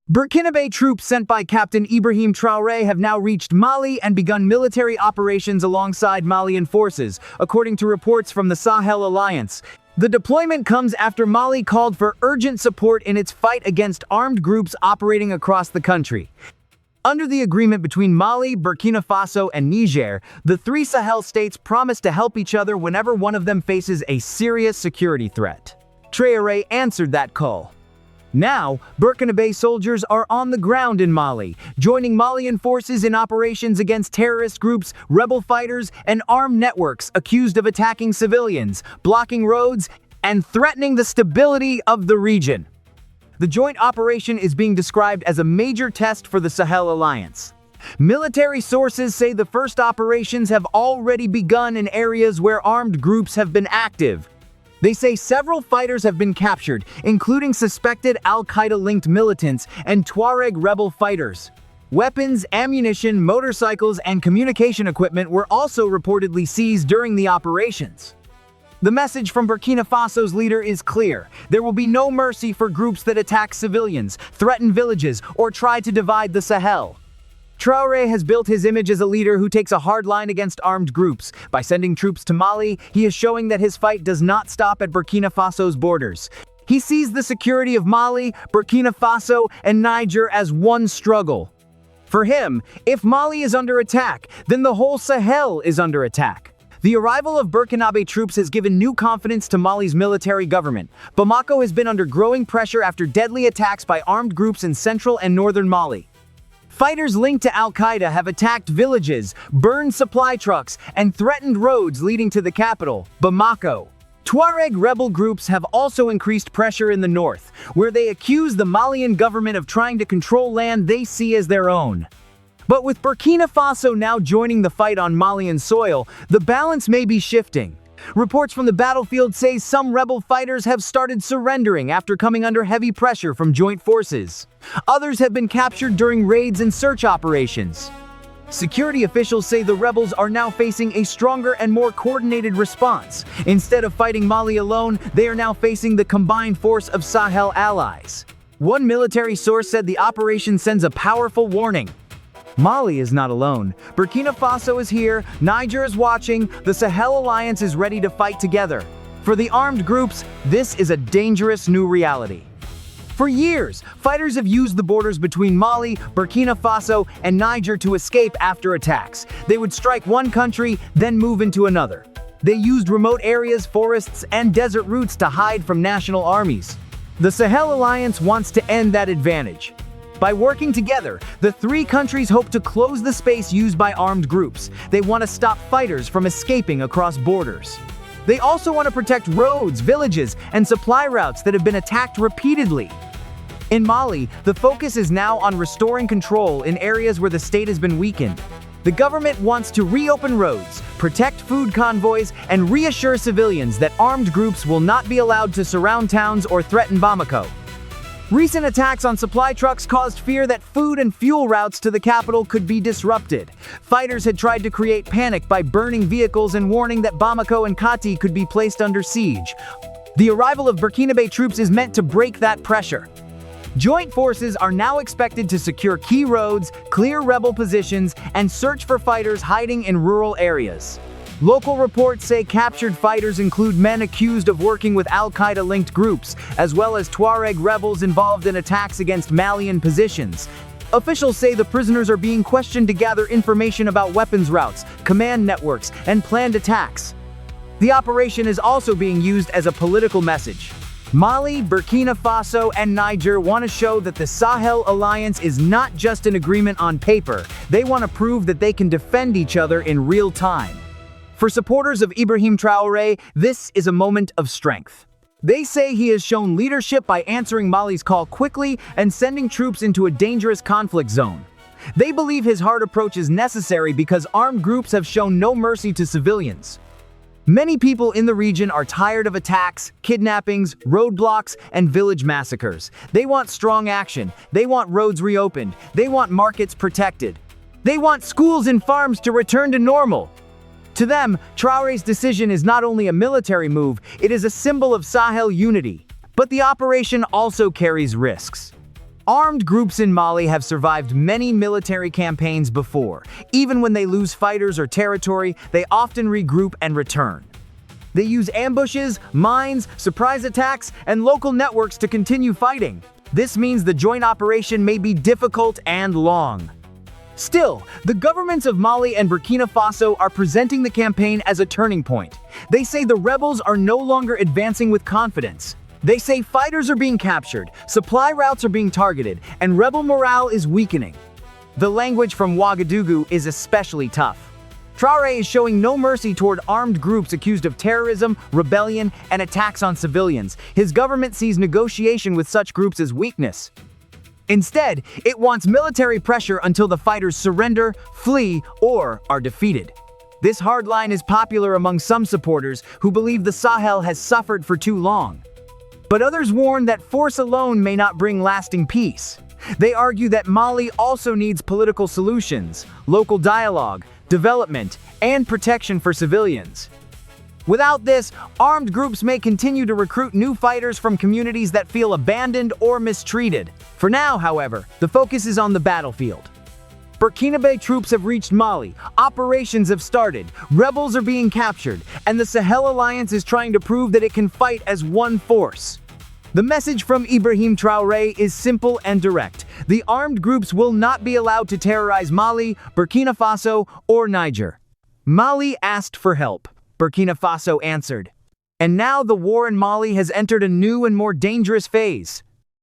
Burkina Faso troops sent by Captain Ibrahim Traore have now reached Mali and begun military operations alongside Malian forces, according to reports from the Sahel Alliance. The deployment comes after Mali called for urgent support in its fight against armed groups operating across the country. Under the agreement between Mali, Burkina Faso, and Niger, the three Sahel states promise to help each other whenever one of them faces a serious security threat. Traoré answered that call. Now, Burkina Faso soldiers are on the ground in Mali, joining Malian forces in operations against terrorist groups, rebel fighters, and armed networks accused of attacking civilians, blocking roads, and threatening the stability of the region. The joint operation is being described as a major test for the Sahel Alliance. Military sources say the first operations have already begun in areas where armed groups have been active. They say several fighters have been captured, including suspected al-Qaeda-linked militants and Tuareg rebel fighters. Weapons, ammunition, motorcycles, and communication equipment were also reportedly seized during the operations. The message from Burkina Faso's leader is clear. There will be no mercy for groups that attack civilians, threaten villages, or try to divide the Sahel. Traoré has built his image as a leader who takes a hard line against armed groups. By sending troops to Mali, he is showing that his fight does not stop at Burkina Faso's borders. He sees the security of Mali, Burkina Faso, and Niger as one struggle. For him, if Mali is under attack, then the whole Sahel is under attack. The arrival of Burkina Faso troops has given new confidence to Mali's military government. Bamako has been under growing pressure after deadly attacks by armed groups in central and northern Mali. Fighters linked to al-Qaeda have attacked villages, burned supply trucks, and threatened roads leading to the capital, Bamako. Tuareg rebel groups have also increased pressure in the north, where they accuse the Malian government of trying to control land they see as their own. But with Burkina Faso now joining the fight on Malian soil, the balance may be shifting. Reports from the battlefield say some rebel fighters have started surrendering after coming under heavy pressure from joint forces. Others have been captured during raids and search operations. Security officials say the rebels are now facing a stronger and more coordinated response. Instead of fighting Mali alone, they are now facing the combined force of Sahel allies. One military source said the operation sends a powerful warning. Mali is not alone. Burkina Faso is here, Niger is watching, the Sahel Alliance is ready to fight together. For the armed groups, this is a dangerous new reality. For years, fighters have used the borders between Mali, Burkina Faso, and Niger to escape after attacks. They would strike one country, then move into another. They used remote areas, forests, and desert routes to hide from national armies. The Sahel Alliance wants to end that advantage. By working together, the three countries hope to close the space used by armed groups. They want to stop fighters from escaping across borders. They also want to protect roads, villages, and supply routes that have been attacked repeatedly. In Mali, the focus is now on restoring control in areas where the state has been weakened. The government wants to reopen roads, protect food convoys, and reassure civilians that armed groups will not be allowed to surround towns or threaten Bamako. Recent attacks on supply trucks caused fear that food and fuel routes to the capital could be disrupted. Fighters had tried to create panic by burning vehicles and warning that Bamako and Kati could be placed under siege. The arrival of Burkina Faso troops is meant to break that pressure. Joint forces are now expected to secure key roads, clear rebel positions, and search for fighters hiding in rural areas. Local reports say captured fighters include men accused of working with al-Qaeda-linked groups, as well as Tuareg rebels involved in attacks against Malian positions. Officials say the prisoners are being questioned to gather information about weapons routes, command networks, and planned attacks. The operation is also being used as a political message. Mali, Burkina Faso, and Niger want to show that the Sahel Alliance is not just an agreement on paper. They want to prove that they can defend each other in real time. For supporters of Ibrahim Traore, this is a moment of strength. They say he has shown leadership by answering Mali's call quickly and sending troops into a dangerous conflict zone. They believe his hard approach is necessary because armed groups have shown no mercy to civilians. Many people in the region are tired of attacks, kidnappings, roadblocks, and village massacres. They want strong action. They want roads reopened. They want markets protected. They want schools and farms to return to normal. To them, Traoré's decision is not only a military move, it is a symbol of Sahel unity. But the operation also carries risks. Armed groups in Mali have survived many military campaigns before. Even when they lose fighters or territory, they often regroup and return. They use ambushes, mines, surprise attacks, and local networks to continue fighting. This means the joint operation may be difficult and long. Still, the governments of Mali and Burkina Faso are presenting the campaign as a turning point. They say the rebels are no longer advancing with confidence. They say fighters are being captured, supply routes are being targeted, and rebel morale is weakening. The language from Ouagadougou is especially tough. Traoré is showing no mercy toward armed groups accused of terrorism, rebellion, and attacks on civilians. His government sees negotiation with such groups as weakness. Instead, it wants military pressure until the fighters surrender, flee, or are defeated. This hard line is popular among some supporters who believe the Sahel has suffered for too long. But others warn that force alone may not bring lasting peace. They argue that Mali also needs political solutions, local dialogue, development, and protection for civilians. Without this, armed groups may continue to recruit new fighters from communities that feel abandoned or mistreated. For now, however, the focus is on the battlefield. Burkinabe troops have reached Mali, operations have started, rebels are being captured, and the Sahel Alliance is trying to prove that it can fight as one force. The message from Ibrahim Traore is simple and direct. The armed groups will not be allowed to terrorize Mali, Burkina Faso, or Niger. Mali asked for help. Burkina Faso answered. And now the war in Mali has entered a new and more dangerous phase.